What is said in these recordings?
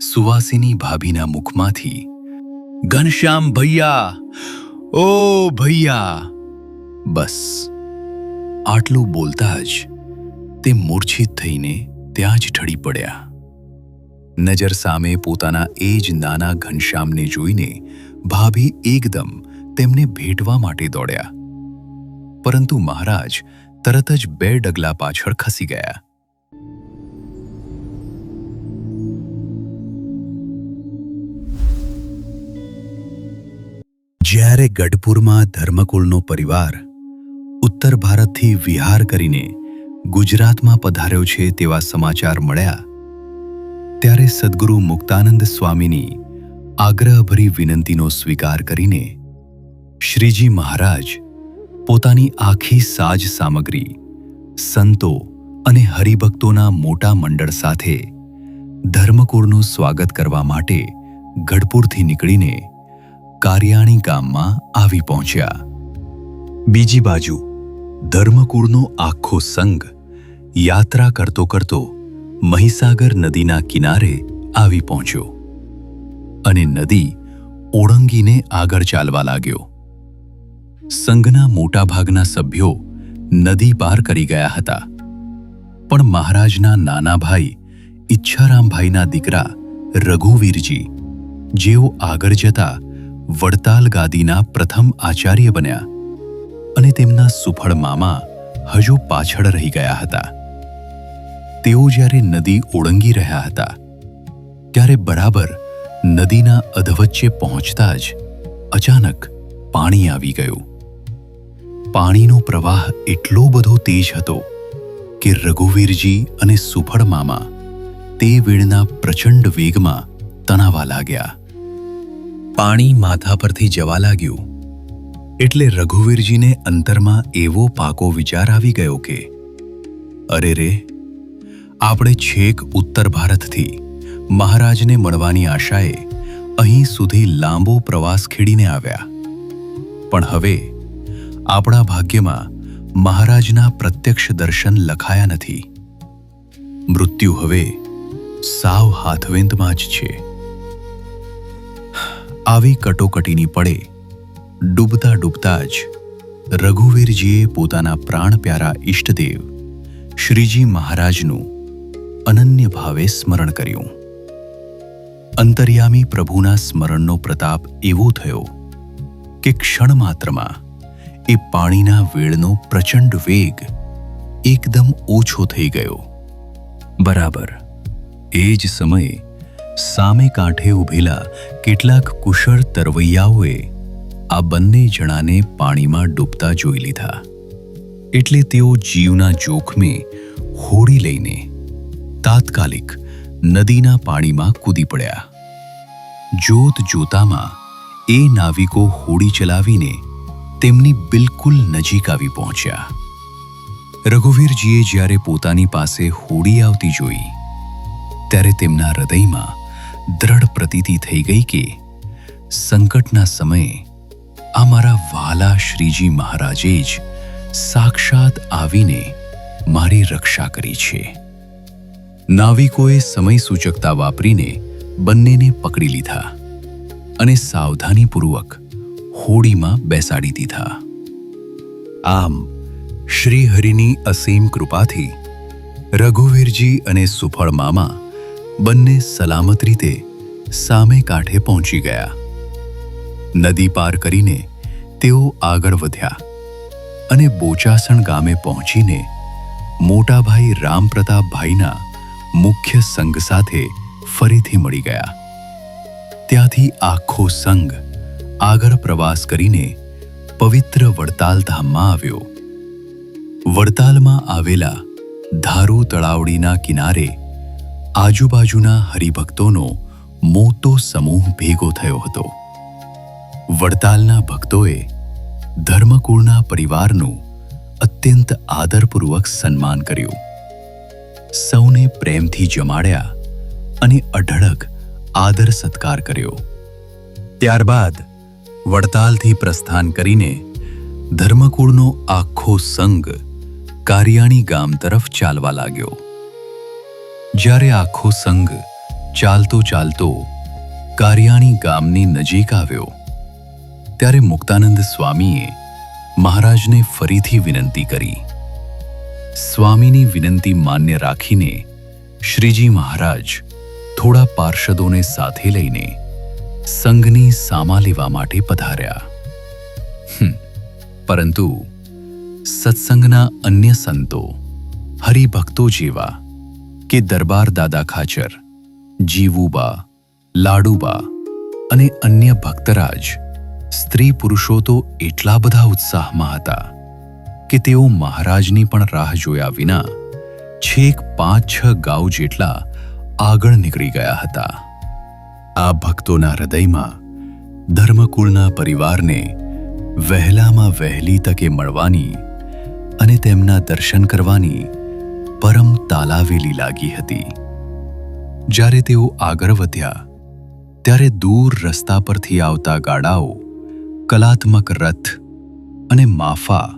સુવાસિની ભાભીના મુખમાંથી, "ઘનશ્યામ ભૈયા, ઓ ભૈયા!" બસ આટલું બોલતા જ તે મૂર્છિત થઈને ત્યાં જ ઢળી પડ્યા. નજર સામે પોતાના એ જ નાના ઘનશ્યામને જોઈને ભાભી એકદમ તેમને ભેટવા માટે દોડ્યા, પરંતુ મહારાજ તરત જ 2 ડગલા પાછળ ખસી ગયા. જ્યારે ગઢપુરમાં ધર્મકુળનો પરિવાર ઉત્તર ભારતથી વિહાર કરીને ગુજરાતમાં પધાર્યો છે તેવા સમાચાર મળ્યા, ત્યારે સદ્ગુરુ મુક્તાનંદ સ્વામીની આગ્રહભરી વિનંતીનો સ્વીકાર કરીને શ્રીજી મહારાજ પોતાની આખી સાજ સામગ્રી, સંતો અને હરિભક્તોના મોટા મંડળ સાથે ધર્મકુળનું સ્વાગત કરવા માટે ગઢપુરથી નીકળીને કારિયાણી ગામમાં આવી પહોંચ્યા. બીજી બાજુ ધર્મકુળનો આખો સંઘ યાત્રા કરતો કરતો મહીસાગર નદીના કિનારે આવી પહોંચ્યો અને નદી ઓળંગીને આગળ ચાલવા લાગ્યો. સંઘના મોટાભાગના સભ્યો નદી પાર કરી ગયા હતા, પણ મહારાજના નાના ભાઈ ઈચ્છારામભાઈના દીકરા રઘુવીરજી, જેઓ આગળ જતા વડતાલ ગાદીના પ્રથમ આચાર્ય બન્યા, અને તેમના સુફળ મામા હજુ પાછળ રહી ગયા હતા. તેઓ જ્યારે નદી ઓળંગી રહ્યા હતા ત્યારે બરાબર નદીના અધવચ્ચે પહોંચતા જ અચાનક પાણી આવી ગયું. પાણીનો પ્રવાહ એટલો બધો તેજ હતો કે રઘુવીરજી અને સુફળ મામા તે વેળના પ્રચંડ વેગમાં તણાવા લાગ્યા. પાણી માથા પરથી જવા લાગ્યું એટલે રઘુવીરજીને અંતરમાં એવો પાકો વિચાર આવી ગયો કે અરે રે, આપણે છેક ઉત્તર ભારતથી મહારાજને મળવાની આશાએ અહીં સુધી લાંબો પ્રવાસ ખેડીને આવ્યા, પણ હવે આપણા ભાગ્યમાં મહારાજના પ્રત્યક્ષ દર્શન લખાયા નથી. મૃત્યુ હવે સાવ હાથવેંતમાં જ છે. આવી કટોકટીની પડે ડૂબતા ડૂબતા જ રઘુવીરજીએ પોતાના પ્રાણ પ્યારા ઈષ્ટદેવ શ્રીજી મહારાજનું અનન્ય ભાવે સ્મરણ કર્યું. અંતર્યામી પ્રભુના સ્મરણનો પ્રતાપ એવો થયો કે ક્ષણ માત્રમાં એ પાણીના વેળનો પ્રચંડ વેગ એકદમ ઓછો થઈ ગયો. બરાબર એ જ સમયે સામે કાંઠે ઊભેલા કેટલાક કુશળ તરવૈયાઓએ આ બંને જણાને પાણીમાં ડૂબતા જોઈ લીધા, એટલે તેઓ જીવના જોખમે હોડી લઈને તાત્કાલિક નદીના પાણીમાં કૂદી પડ્યા. જોત જોતામાં એ નાવિકો હોડી ચલાવીને તેમની બિલકુલ નજીક આવી પહોંચ્યા. રઘુવીરજીએ જ્યારે પોતાની પાસે હોડી આવતી જોઈ ત્યારે તેમના હૃદયમાં દ્રઢ પ્રતીતિ થઈ ગઈ કે સંકટના સમયે આ મારા વ્હાલા શ્રીજી મહારાજે જ સાક્ષાત આવીને મારી રક્ષા કરી છે. નાવિકોએ સમય સૂચકતા વાપરીને બંનેને પકડી લીધા અને સાવધાનીપૂર્વક હોડીમાં બેસાડી દીધા. આમ શ્રીહરિની અસીમ કૃપાથી રઘુવીરજી અને સુફળ મામા બંને સલામત રીતે સામે કાંઠે પહોંચી ગયા. નદી પાર કરીને તેઓ આગળ વધ્યા અને બોચાસણ ગામે પહોંચીને મોટાભાઈ રામપ્રતાપભાઈના મુખ્ય સંઘ સાથે ફરીથી મળી ગયા. ત્યાંથી આખો સંઘ આગળ પ્રવાસ કરીને પવિત્ર વડતાલ ધામમાં આવ્યો. વડતાલમાં આવેલા ધારુ તળાવડીના કિનારે આજુબાજુના હરિભક્તોનો મોટો સમૂહ ભેગો થયો હતો. વડતાલના ભક્તોએ ધર્મકુળના પરિવારનું અત્યંત આદરપૂર્વક સન્માન કર્યું. સૌને પ્રેમથી જમાડ્યા અને અઢળક આદર સત્કાર કર્યો. ત્યારબાદ વડતાલથી પ્રસ્થાન કરીને ધર્મકુળનો આખો સંઘ કારિયાણી ગામ તરફ ચાલવા લાગ્યો. જ્યારે આખો સંઘ ચાલતો ચાલતો કારિયાણી ગામની નજીક આવ્યો ત્યારે મુક્તાનંદ સ્વામીએ મહારાજને ફરીથી વિનંતી કરી. સ્વામીની વિનંતી માન્ય રાખીને શ્રીજી મહારાજ થોડા પાર્ષદોને સાથે લઈને સંઘની સામા લેવા માટે પધાર્યા. પરંતુ સત્સંગના અન્ય સંતો, હરિભક્તો જેવા કે દરબાર દાદા ખાચર, જીવુબા, લાડુબા અને અન્ય ભક્તરાજ, સ્ત્રી પુરુષો તો એટલા બધા ઉત્સાહમાં હતા કે તેઓ મહારાજની પણ રાહ જોયા વિના છેક 5-6 ગાઉ જેટલા આગળ નીકળી ગયા હતા. આ ભક્તોના હૃદયમાં ધર્મકુળના પરિવારને વહેલામાં વહેલી તકે મળવાની અને તેમના દર્શન કરવાની પરમ તાલાવેલી લાગી હતી. જ્યારે તેઓ આગળ વધ્યા ત્યારે દૂર રસ્તા પરથી આવતા ગાડાઓ કલાત્મક રથ અને માફા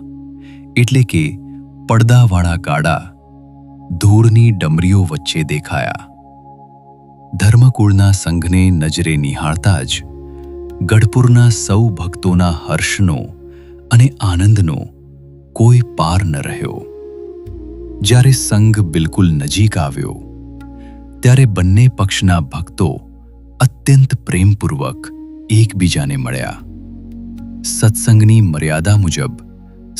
એટલે કે પડદાવાળા ગાડા ધૂળની ડમરીઓ વચ્ચે દેખાયા. ધર્મકુળના સંઘને નજરે નિહાળતા જ ગઢપુરના સૌ ભક્તોના હર્ષનો અને આનંદનો કોઈ પાર ન રહ્યો. જ્યારે સંઘ બિલકુલ નજીક આવ્યો ત્યારે બંને પક્ષના ભક્તો અત્યંત પ્રેમપૂર્વક એકબીજાને મળ્યા. સત્સંગની મર્યાદા મુજબ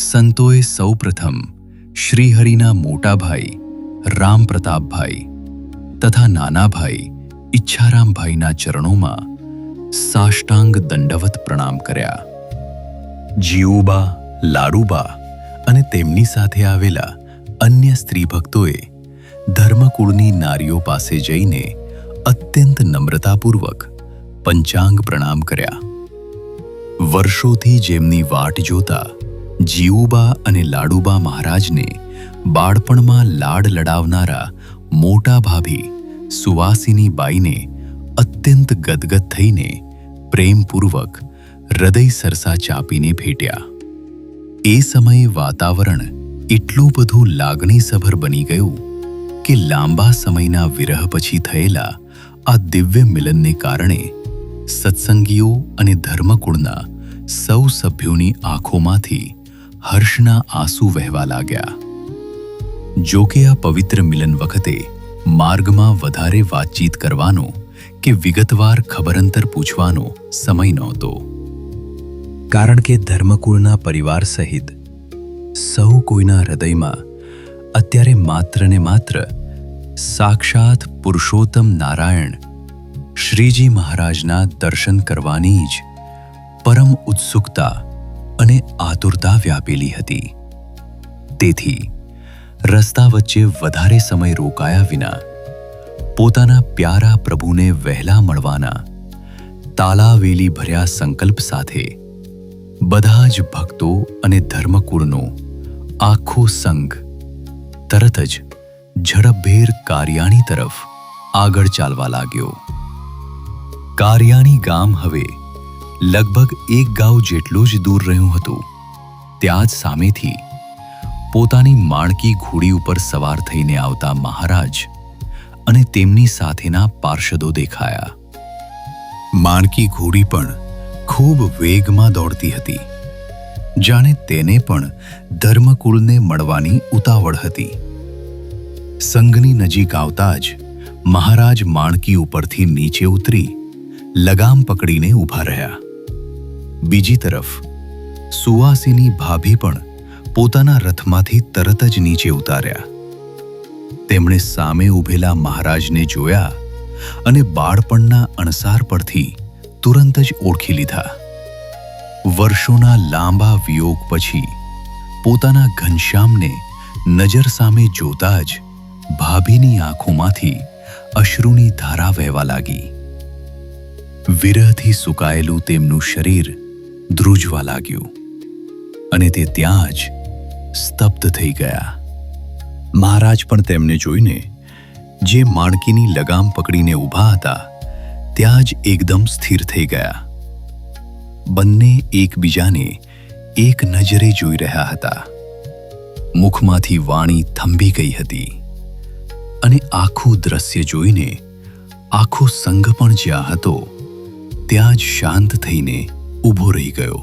સંતોએ સૌપ્રથમ શ્રીહરિના મોટા ભાઈ રામપ્રતાપભાઈ તથા નાના ભાઈ ઈચ્છારામભાઈના ચરણોમાં સાષ્ટાંગ દંડવત પ્રણામ કર્યા. જીવુબા, લાડુબા અને તેમની સાથે આવેલા અન્ય સ્ત્રી ભક્તોએ ધર્મકુળની નારીઓ પાસે જઈને અત્યંત નમ્રતાપૂર્વક પંચાંગ પ્રણામ કર્યા. વર્ષોથી જેમની વાટ જોતા જીવુબા અને લાડુબા મહારાજને બાળપણમાં લાડ લડાવનારા મોટા ભાભી સુવાસિની બાઈને અત્યંત ગદગદ થઈને પ્રેમપૂર્વક હૃદય સરસા ચાપીને ભેટ્યા. એ સમયે વાતાવરણ એટલું બધું લાગણીસભર બની ગયું કે લાંબા સમયના વિરહ પછી થયેલા આ દિવ્ય મિલનને કારણે સત્સંગીઓ અને ધર્મકુળના સૌ સભ્યોની આંખોમાંથી હર્ષના આંસુ વહેવા લાગ્યા. જો કે આ પવિત્ર મિલન વખતે માર્ગમાં વધારે વાતચીત કરવાનો કે વિગતવાર ખબરંતર પૂછવાનો સમય નહોતો, કારણ કે ધર્મકુળના પરિવાર સહિત સૌ કોઈના હૃદયમાં અત્યારે માત્ર ને માત્ર સાક્ષાત પુરુષોત્તમ નારાયણ શ્રીજી મહારાજના દર્શન કરવાની જ પરમ ઉત્સુકતા અને આતુરતા વ્યાપેલી હતી. તેથી રસ્તા વચ્ચે વધારે સમય રોકાયા વિના પોતાના પ્યારા પ્રભુને વહેલા મળવાના તાલાવેલી ભર્યા સંકલ્પ સાથે બધા જ ભક્તો અને ધર્મકુળનો આખો સંઘ તરત જ ઝડપભેર કારિયાણી તરફ આગળ ચાલવા લાગ્યો. કારિયાણી ગામ હવે લગભગ 1 ગાઉ જેટલું જ દૂર રહ્યું હતું. ત્યાં જ સામેથી પોતાની માણકી ઘોડી ઉપર સવાર થઈને આવતા મહારાજ અને તેમની સાથેના પાર્ષદો દેખાયા. માણકી ઘોડી પણ ખૂબ વેગમાં દોડતી હતી, જાણે તેને પણ ધર્મકુળને મળવાની ઉતાવળ હતી. સંઘની નજીક આવતા જ મહારાજ માણકી ઉપરથી નીચે ઉતરી લગામ પકડીને ઊભા રહ્યા. બીજી તરફ સુવાસિની ભાભી પણ પોતાના રથમાંથી તરત જ નીચે ઉતાર્યા. તેમણે સામે ઊભેલા મહારાજને જોયા અને બાળપણના અણસાર પરથી તુરંત જ ઓળખી લીધા. વર્ષોના લાંબા વિયોગ પછી પોતાના ઘનશ્યામને નજર સામે જોતા જ ભાભીની આંખોમાંથી અશ્રુની ધારા વહેવા લાગી. વિરહથી સુકાયેલું તેમનું શરીર ધ્રુજવા લાગ્યું અને તે ત્યાં જ સ્તબ્ધ થઈ ગયા. મહારાજ પણ તેમને જોઈને જે માણકીની લગામ પકડીને ઊભા હતા ત્યાં જ એકદમ સ્થિર થઈ ગયા. બંને એકબીજાને એક નજરે જોઈ રહ્યા હતા. મુખમાંથી વાણી થંભી ગઈ હતી અને આખું દ્રશ્ય જોઈને આખો સંઘ પણ જ્યાં હતો ત્યાં જ શાંત થઈને ઊભો રહી ગયો.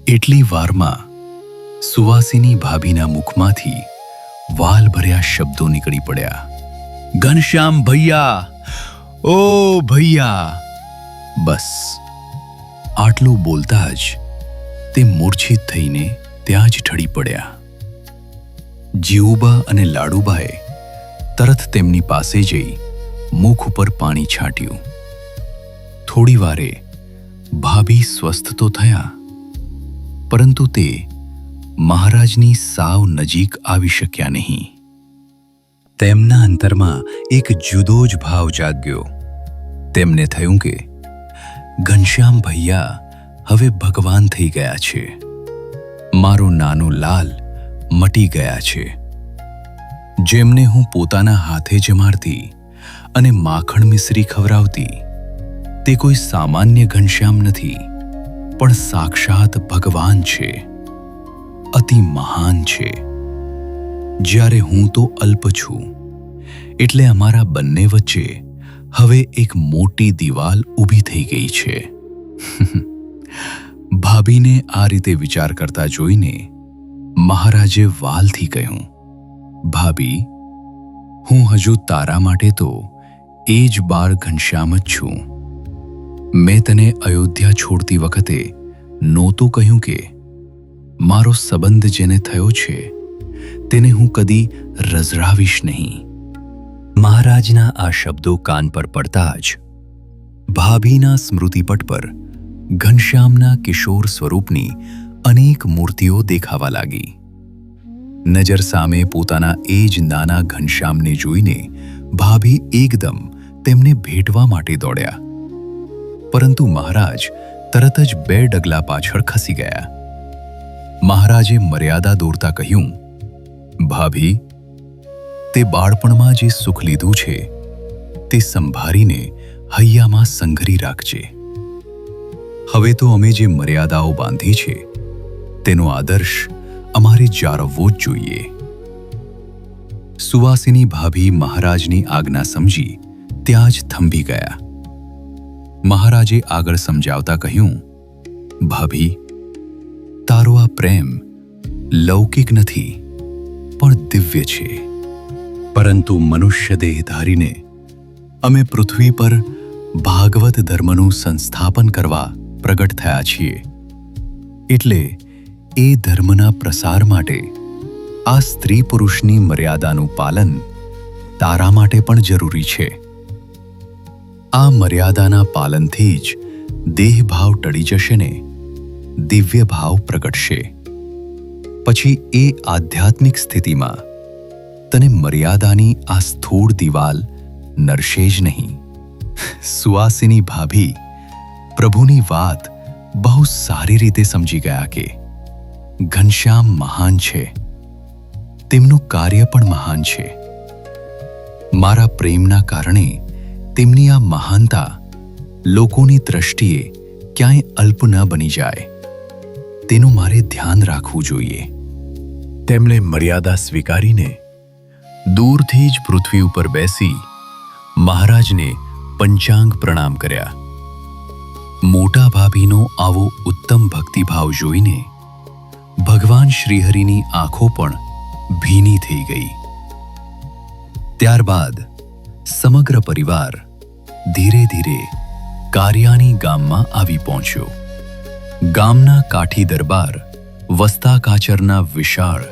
એટલી વારમાં સુવાસિની ભાભીના મુખમાંથી વાલભર્યા શબ્દો નીકળી પડ્યા. ઘનશ્યામ ભૈયા, ઓ ભૈયા! બસ આટલું બોલતા જ તે મૂર્છિત થઈને ત્યાં જ ઢળી પડ્યા. જીવુબા અને લાડુબાએ તરત તેમની પાસે જઈ મુખ ઉપર પાણી છાંટ્યું. થોડી વારે ભાભી સ્વસ્થ તો થયા, પરંતુ તે મહારાજની સાવ નજીક આવી શક્યા નહીં. તેમના અંતરમાં એક જુદો જ ભાવ જાગ્યો. તેમને થયું કે ઘનશ્યામ ભૈયા હવે ભગવાન થઈ ગયા છે. મારો નાનો લાલ મટી ગયા છે. જેમને હું પોતાના હાથે જમાડતી અને માખણ મિશ્રી ખવડાવતી, તે કોઈ સામાન્ય ઘનશ્યામ નથી, પણ સાક્ષાત ભગવાન છે, અતિ મહાન છે. જ્યારે હું તો અલ્પ છું, એટલે અમારા બંને વચ્ચે હવે એક મોટી દિવાલ ઊભી થઈ ગઈ છે. ભાભીને આ રીતે વિચાર કરતા જોઈને મહારાજે વાલથી કહ્યું, ભાભી, હું હજુ તારા માટે તો એ જ બાળ ઘનશ્યામ જ છું. મેં તને અયોધ્યા છોડતી વખતે નહોતું કહ્યું કે મારો સંબંધ જેને થયો છે તેને હું કદી રઝળાવીશ નહીં. મહારાજના આ શબ્દો કાન પર પડતા જ ભાભીના સ્મૃતિપટ પર ઘનશ્યામના કિશોર સ્વરૂપની અનેક મૂર્તિઓ દેખાવા લાગી. નજર સામે પોતાના એ જ નાના ઘનશ્યામને જોઈને ભાભી એકદમ તેમને ભેટવા માટે દોડ્યા, પરંતુ મહારાજ તરત જ 2 ડગલા પાછળ ખસી ગયા. મહારાજે મર્યાદા દોરતા કહ્યું, ભાભી, તે બાળપણમાં જે સુખ લીધું છે તે સંભાળીને હૈયામાં સંઘરી રાખજે. હવે તો અમે જે મર્યાદાઓ બાંધી છે તેનો આદર્શ અમારે જાળવવો જ જોઈએ. સુવાસિની ભાભી મહારાજની આજ્ઞા સમજી ત્યાં જ થંભી ગયા. મહારાજે આગળ સમજાવતા કહ્યું, ભાભી, તારો આ પ્રેમ લૌકિક નથી પણ દિવ્ય છે. પરંતુ મનુષ્ય દેહ ધારીને અમે પૃથ્વી પર ભાગવત ધર્મનું સંસ્થાપન કરવા પ્રગટ થયા છીએ. એટલે એ ધર્મના પ્રસાર માટે આ સ્ત્રી પુરુષની મર્યાદાનું પાલન તારા માટે પણ જરૂરી છે. આ મર્યાદાના પાલનથી જ દેહભાવ ટળી જશે ને દિવ્ય ભાવ પ્રગટશે. પછી એ આધ્યાત્મિક સ્થિતિમાં તને મર્યાદાની આ સ્થૂળ દિવાલ નરશે જ નહીં. સુવાસિની ભાભી પ્રભુની વાત બહુ સારી રીતે સમજી ગયા કે ઘનશ્યામ મહાન છે, તેમનું કાર્ય પણ મહાન છે. મારા પ્રેમના કારણે તેમની આ મહાનતા લોકોની દ્રષ્ટિએ ક્યાંય અલ્પ ન બની જાય, તેનું મારે ધ્યાન રાખવું જોઈએ. તેમણે મર્યાદા સ્વીકારીને દૂરથી જ પૃથ્વી ઉપર બેસી મહારાજને પંચાંગ પ્રણામ કર્યા. મોટા ભાભીનો આવો ઉત્તમ ભક્તિભાવ જોઈને ભગવાન શ્રીહરિની આંખો પણ ભીની થઈ ગઈ. ત્યારબાદ સમગ્ર પરિવાર ધીરે ધીરે કારિયાણી ગામમાં આવી પહોંચ્યો. ગામના કાઠી દરબાર વસ્તા કાચરના વિશાળ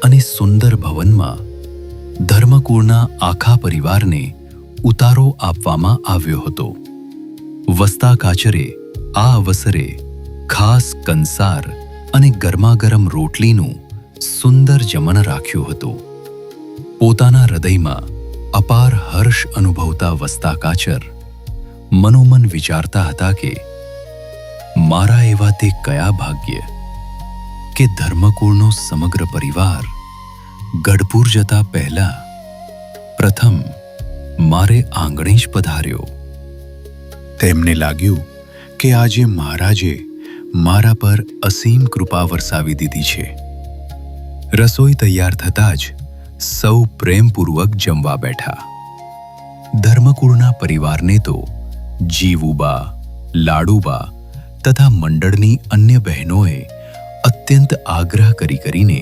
અને સુંદર ભવનમાં ધર્મકુળના આખા પરિવારને ઉતારો આપવામાં આવ્યો હતો. વસ્તા કાચરે આ અવસરે ખાસ કંસાર અને ગરમાગરમ રોટલીનું સુંદર જમણ રાખ્યું હતું. પોતાના હૃદયમાં અપાર હર્ષ અનુભવતા વસ્તા કાચર મનોમન વિચારતા હતા કે મારા એવા તે કયા ભાગ્ય કે ધર્મકુળનો સમગ્ર પરિવાર ગઢપુર જતા પહેલા પ્રથમ મારે આંગણે જ પધાર્યો. તેમને લાગ્યું કે આજે મહારાજે મારા પર અસીમ કૃપા વરસાવી દીધી છે. રસોઈ તૈયાર થતાં જ સૌ પ્રેમપૂર્વક જમવા બેઠા. ધર્મકુળના પરિવારને તો જીવુબા, લાડુબા તથા મંડળની અન્ય બહેનોએ અત્યંત આગ્રહ કરીને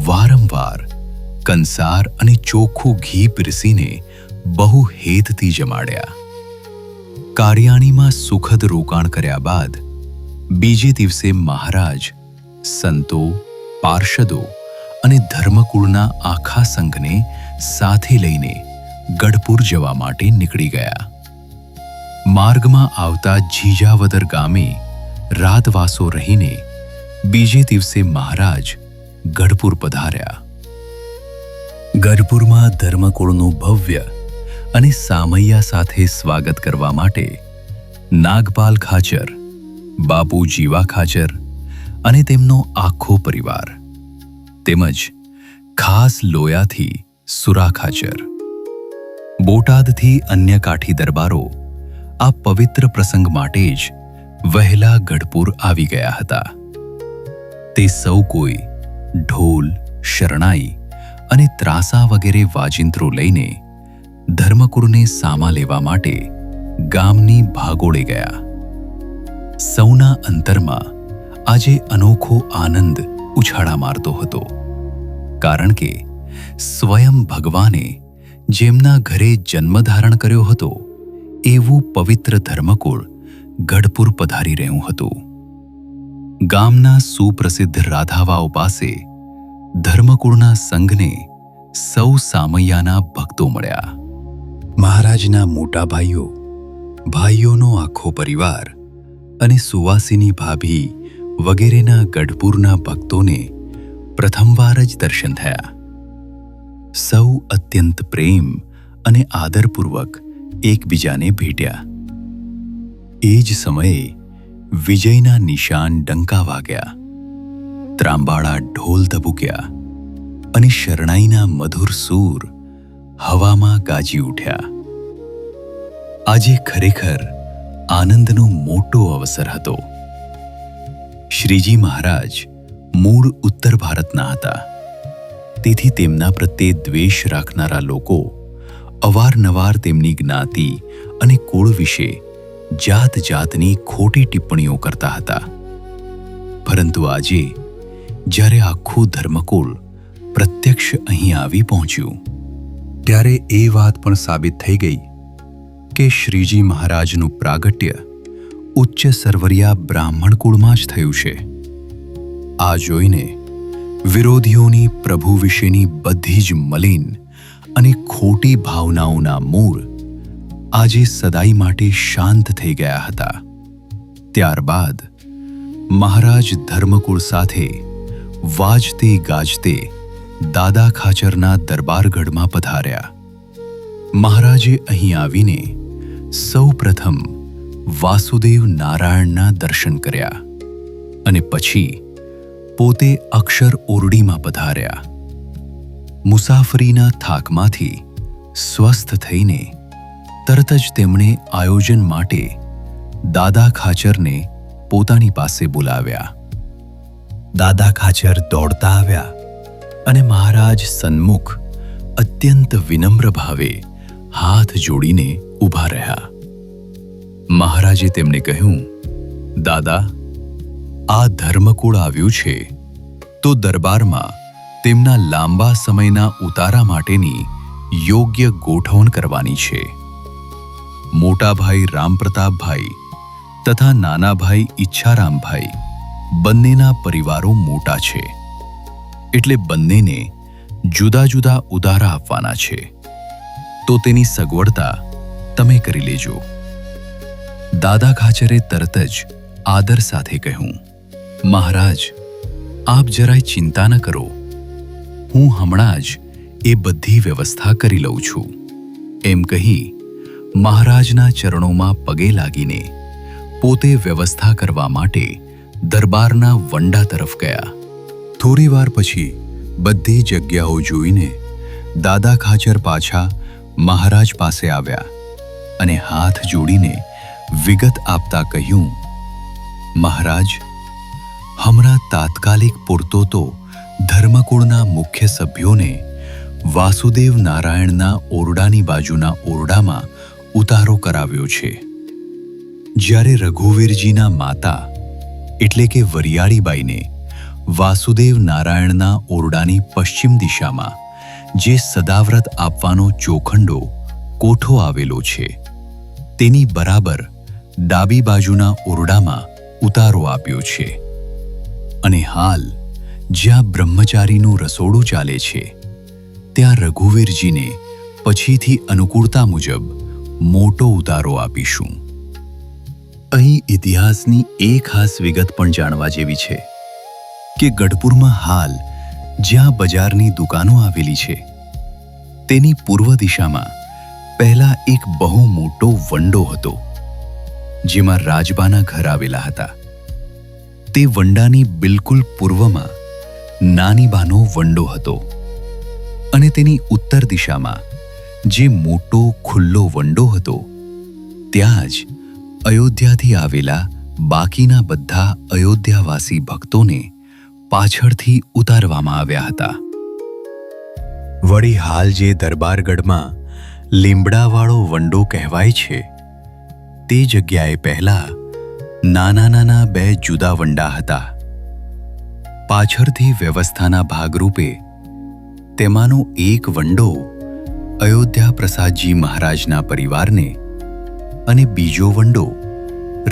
વારંવાર કંસાર અને ચોખ્ખું ઘી પીરસીને બહુ હેતથી જમાડ્યા. કારિયાણીમાં સુખદ રોકાણ કર્યા બાદ બીજે દિવસે મહારાજ સંતો, પાર્ષદો અને ધર્મકુળના આખા સંઘને સાથે લઈને ગઢપુર જવા માટે નીકળી ગયા. માર્ગમાં આવતા જીજાવદર ગામે રાતવાસો રહીને બીજે દિવસે મહારાજ ગઢપુર પધાર્યા. ગઢપુરમાં ધર્મકુળનું ભવ્ય અને સામૈયા સાથે સ્વાગત કરવા માટે નાગપાલ ખાચર, બાપુ જીવા ખાચર અને તેમનો આખો પરિવાર તેમજ ખાસ લોયાથી સુરા ખાચર, બોટાદથી અન્ય કાઠી દરબારો આ પવિત્ર પ્રસંગ માટે જ વહેલા ગઢપુર આવી ગયા હતા. તે સૌ કોઈ ઢોલ, શરણાઈ અને ત્રાસા વગેરે વાજિંત્રો લઈને ધર્મકુળને સામા લેવા માટે ગામની ભાગોળે ગયા. સૌના અંતરમાં આજે અનોખો આનંદ ઉછાળા મારતો હતો, કારણ કે સ્વયં ભગવાને જેમના ઘરે જન્મધારણ કર્યો હતો એવું પવિત્ર ધર્મકુળ ગઢપુર પધારી રહ્યું હતું. ગામના સુપ્રસિદ્ધ રાધાવાઓ પાસે ધર્મકુળના સંઘને સૌ સામૈયાના ભક્તો મળ્યા. મહારાજના મોટા ભાઈઓ, ભાઈઓનો આખો પરિવાર અને સુવાસીની ભાભી વગેરેના ગઢપુરના ભક્તોને પ્રથમવાર જ દર્શન થયા. સૌ અત્યંત પ્રેમ અને આદરપૂર્વક એકબીજાને ભેટ્યા. એ જ સમયે વિજયના નિશાન ડંકા વાગ્યા, ત્રાંબાળા ઢોલ ધબૂક્યા અને શરણાઈના મધુર સૂર હવામાં ગાજી ઉઠ્યા. આજે ખરેખર આનંદનો મોટો અવસર હતો. શ્રીજી મહારાજ મૂળ ઉત્તર ભારતના હતા, તેથી તેમના પ્રત્યે દ્વેષ રાખનારા લોકો અવારનવાર તેમની જ્ઞાતિ અને કુળ વિશે જાત જાતની ખોટી ટિપ્પણીઓ કરતા હતા. પરંતુ આજે જ્યારે આખું ધર્મકુળ પ્રત્યક્ષ અહીં આવી પહોંચ્યું, ત્યારે એ વાત પણ સાબિત થઈ ગઈ કે શ્રીજી મહારાજનું પ્રાગટ્ય ઉચ્ચ સરવરિયા બ્રાહ્મણ કુળમાં જ થયું છે. આ જોઈને વિરોધીઓની પ્રભુ વિશેની બધી જ મલિન અને ખોટી ભાવનાઓના મૂળ આજે સદાઈ માટે શાંત થઈ ગયા હતા. ત્યારબાદ મહારાજ ધર્મકુળ સાથે વાજતે ગાજતે દાદા ખાચરના દરબારગઢમાં પધાર્યા. મહારાજે અહીં આવીને સૌ પ્રથમ વાસુદેવ નારાયણના દર્શન કર્યા અને પછી પોતે અક્ષર ઓરડીમાં પધાર્યા. મુસાફરીના થાકમાંથી સ્વસ્થ થઈને તરત જ તેમણે આયોજન માટે દાદા ખાચરને પોતાની પાસે બોલાવ્યા. દાદા ખાચર દોડતા આવ્યા અને મહારાજ સન્મુખ અત્યંત વિનમ્ર ભાવે હાથ જોડીને ઊભા રહ્યા. મહારાજે તેમને કહ્યું, દાદા, આ ધર્મકુળ આવ્યું છે તો દરબારમાં તેમના લાંબા સમયના ઉતારા માટેની યોગ્ય ગોઠવણ કરવાની છે. મોટા ભાઈ રામપ્રતાપભાઈ તથા નાના ભાઈ ઈચ્છારામભાઈ બંનેના પરિવારો મોટા છે, એટલે બંનેને જુદા જુદા ઉતારા આપવાના છે, તો તેની સગવડતા તમે કરી લેજો. દાદા ખાચરે તરત જ આદર સાથે કહ્યું, મહારાજ, આપ જરાય ચિંતા ન કરો, હું હમણાં જ એ બધી વ્યવસ્થા કરી લઉં છું. એમ કહી મહારાજના ચરણોમાં પગે લાગીને પોતે વ્યવસ્થા કરવા માટે દરબારના વંડા તરફ ગયા. થોડી વાર પછી બધી જગ્યાઓ જોઈને દાદા ખાચર પાછા મહારાજ પાસે આવ્યા અને હાથ જોડીને વિગત આપતા કહ્યું, મહારાજ, હમણાં તાત્કાલિક પૂરતો તો ધર્મકુળના મુખ્ય સભ્યોને વાસુદેવ નારાયણના ઓરડાની બાજુના ઓરડામાં ઉતારો કરાવ્યો છે. જ્યારે રઘુવીરજીના માતા એટલે કે વરિયાળીબાઈને વાસુદેવ નારાયણના ઓરડાની પશ્ચિમ દિશામાં જે સદાવ્રત આપવાનો ચોખંડો કોઠો આવેલો છે તેની બરાબર ડાબી બાજુના ઓરડામાં ઉતારો આપ્યો છે. અને હાલ જ્યાં બ્રહ્મચારીનું રસોડું ચાલે છે ત્યાં રઘુવીરજીને પછીથી અનુકૂળતા મુજબ મોટો ઉતારો આપીશું. અહીં ઇતિહાસની એક ખાસ વિગત પણ જાણવા જેવી છે કે ગઢપુરમાં હાલ જ્યાં બજારની દુકાનો આવેલી છે તેની પૂર્વ દિશામાં પહેલા એક બહુ મોટો વંડો હતો જેમાં રાજબાના ઘર આવેલા હતા. તે વંડાની બિલકુલ પૂર્વમાં નાની બાનો વંડો હતો અને તેની ઉત્તર દિશામાં જે મોટો ખુલ્લો વંડો હતો ત્યાં જ અયોધ્યાથી આવેલા બાકીના બધા અયોધ્યાવાસી ભક્તોને પાછળથી ઉતારવામાં આવ્યા હતા. વળી હાલ જે દરબારગઢમાં લીમડાવાળો વંડો કહેવાય છે તે જગ્યાએ પહેલા નાના નાના 2 જુદા વંડા હતા. પાછળથી વ્યવસ્થાના ભાગરૂપે તેમાંનો એક વંડો અયોધ્યા પ્રસાદજી મહારાજના પરિવારને અને બીજો વંડો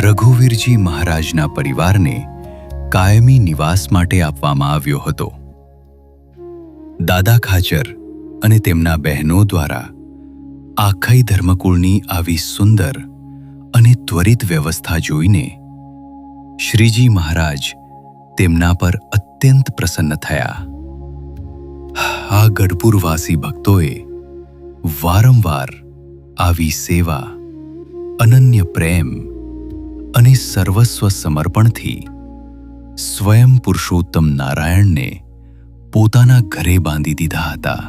રઘુવીરજી મહારાજના પરિવારને કાયમી નિવાસ માટે આપવામાં આવ્યો હતો. દાદા ખાચર અને તેમના બહેનો દ્વારા આખાઈ ધર્મકુળની આવી સુંદર અને ત્વરિત વ્યવસ્થા જોઈને શ્રીજી મહારાજ તેમના પર અત્યંત પ્રસન્ન થયા. આ ગઢપુરવાસી ભક્તોએ વારંવાર આવી સેવા, અનન્ય પ્રેમ અને સર્વસ્વ સમર્પણથી સ્વયં પુરુષોત્તમ નારાયણને પોતાના ઘરે બાંધી દીધા હતા.